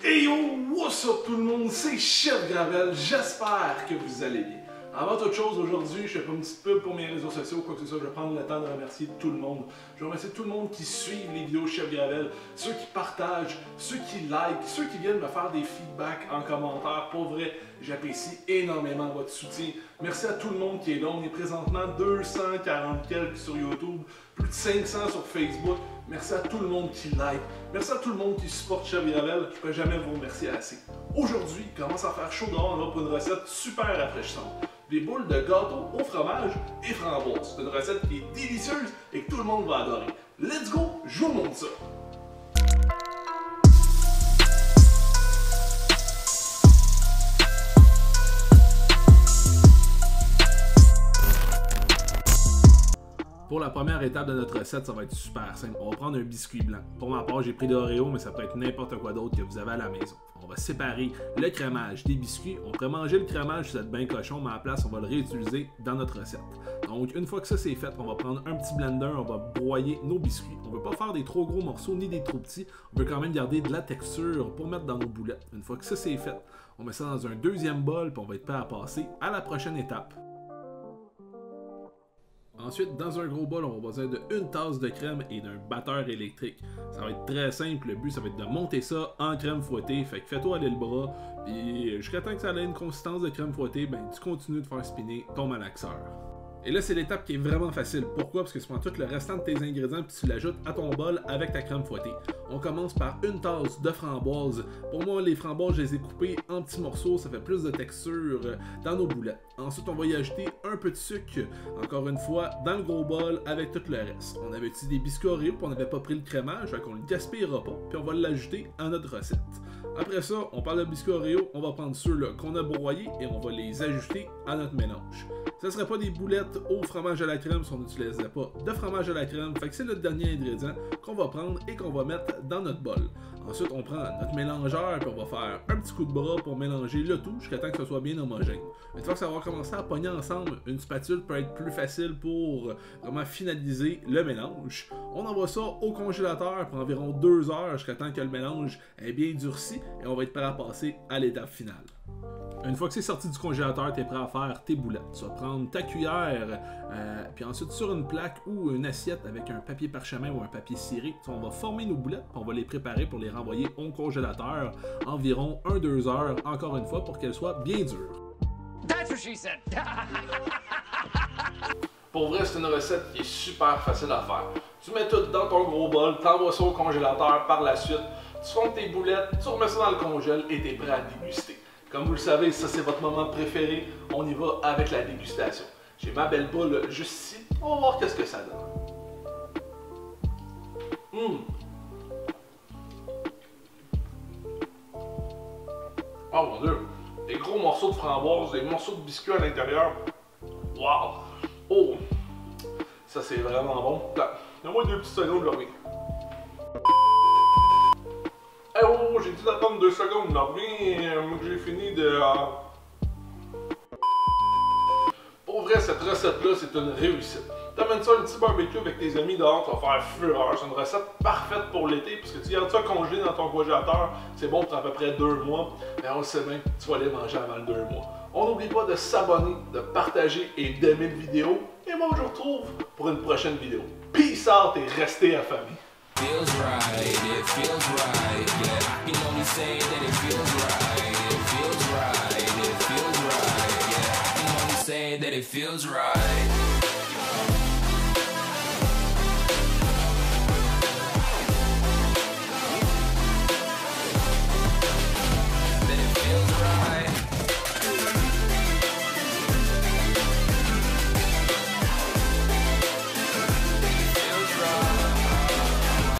Hey yo, what's up tout le monde, c'est Chef Gravel, j'espère que vous allez bien. Avant toute chose, aujourd'hui, je fais pas une petite pub pour mes réseaux sociaux, quoi que ce soit, je vais prendre le temps de remercier tout le monde. Je vais remercier tout le monde qui suit les vidéos Chef Gravel, ceux qui partagent, ceux qui like, ceux qui viennent me faire des feedbacks en commentaire. Pour vrai, j'apprécie énormément votre soutien. Merci à tout le monde qui est là. On est présentement 240 quelques sur YouTube, plus de 500 sur Facebook. Merci à tout le monde qui like. Merci à tout le monde qui supporte Chef Gravel. Je ne peux jamais vous remercier assez. Aujourd'hui, il commence à faire chaud dehors là, pour une recette super rafraîchissante. Des boules de gâteau au fromage et framboise. C'est une recette qui est délicieuse et que tout le monde va adorer. Let's go, je vous montre ça. Pour la première étape de notre recette, ça va être super simple. On va prendre un biscuit blanc. Pour ma part, j'ai pris d'Oreo, mais ça peut être n'importe quoi d'autre que vous avez à la maison. On va séparer le crémage des biscuits. On pourrait manger le crémage si vous êtes bien cochon, mais à la place, on va le réutiliser dans notre recette. Donc, une fois que ça c'est fait, on va prendre un petit blender, on va broyer nos biscuits. On ne veut pas faire des trop gros morceaux ni des trop petits. On veut quand même garder de la texture pour mettre dans nos boulettes. Une fois que ça c'est fait, on met ça dans un deuxième bol, puis on va être prêt à passer à la prochaine étape. Ensuite, dans un gros bol, on va besoin d'une tasse de crème et d'un batteur électrique. Ça va être très simple, le but ça va être de monter ça en crème fouettée, fait que fais-toi aller le bras, puis jusqu'à temps que ça ait une consistance de crème fouettée, ben tu continues de faire spinner ton malaxeur. Et là, c'est l'étape qui est vraiment facile. Pourquoi? Parce que tu prends tout le restant de tes ingrédients puis tu l'ajoutes à ton bol avec ta crème fouettée. On commence par une tasse de framboises. Pour moi, les framboises, je les ai coupées en petits morceaux. Ça fait plus de texture dans nos boulettes. Ensuite, on va y ajouter un peu de sucre, encore une fois, dans le gros bol avec tout le reste. On avait utilisé des biscuits Oreo puis on n'avait pas pris le crémage, fait qu'on ne le gaspillera pas. Puis on va l'ajouter à notre recette. Après ça, on parle de biscuits Oreo. On va prendre ceux-là qu'on a broyés et on va les ajouter à notre mélange. Ce ne serait pas des boulettes au fromage à la crème si on n'utilisait pas de fromage à la crème. Fait que c'est le dernier ingrédient qu'on va prendre et qu'on va mettre dans notre bol. Ensuite, on prend notre mélangeur et on va faire un petit coup de bras pour mélanger le tout jusqu'à temps que ce soit bien homogène. Une fois que ça va commencer à pogner ensemble, une spatule peut être plus facile pour vraiment finaliser le mélange. On envoie ça au congélateur pour environ 2 heures jusqu'à temps que le mélange est bien durci et on va être prêt à passer à l'étape finale. Une fois que c'est sorti du congélateur, tu es prêt à faire tes boulettes. Tu vas prendre ta cuillère, puis ensuite sur une plaque ou une assiette avec un papier parchemin ou un papier ciré, on va former nos boulettes, puis on va les préparer pour les renvoyer au congélateur environ 1-2 heures, encore une fois, pour qu'elles soient bien dures. That's what she said. Pour vrai, c'est une recette qui est super facile à faire. Tu mets tout dans ton gros bol, t'envoies ça au congélateur par la suite, tu fonds tes boulettes, tu remets ça dans le congèle et t'es prêt à déguster. Comme vous le savez, ça c'est votre moment préféré, on y va avec la dégustation. J'ai ma belle boule juste ici, on va voir qu'est-ce que ça donne. Oh mon dieu, des gros morceaux de framboise, des morceaux de biscuits à l'intérieur. Wow! Oh! Ça c'est vraiment bon. Donne-moi 2 petites secondes, je reviens. Oh, j'ai dû attendre 2 secondes, là, que j'ai fini de... Pour vrai, cette recette-là, c'est une réussite. T'amènes ça un petit barbecue avec tes amis dehors, tu vas faire fureur. C'est une recette parfaite pour l'été, puisque tu gardes ça congelé dans ton congélateur, c'est bon pour à peu près 2 mois. Mais on le sait bien, tu vas les manger avant le 2 mois. On n'oublie pas de s'abonner, de partager et d'aimer la vidéo. Et moi, je vous retrouve pour une prochaine vidéo. Peace out et restez affamés. Feels right, it feels right, yeah, I can only say that it feels right, it feels right, it feels right, yeah, I can only say that it feels right.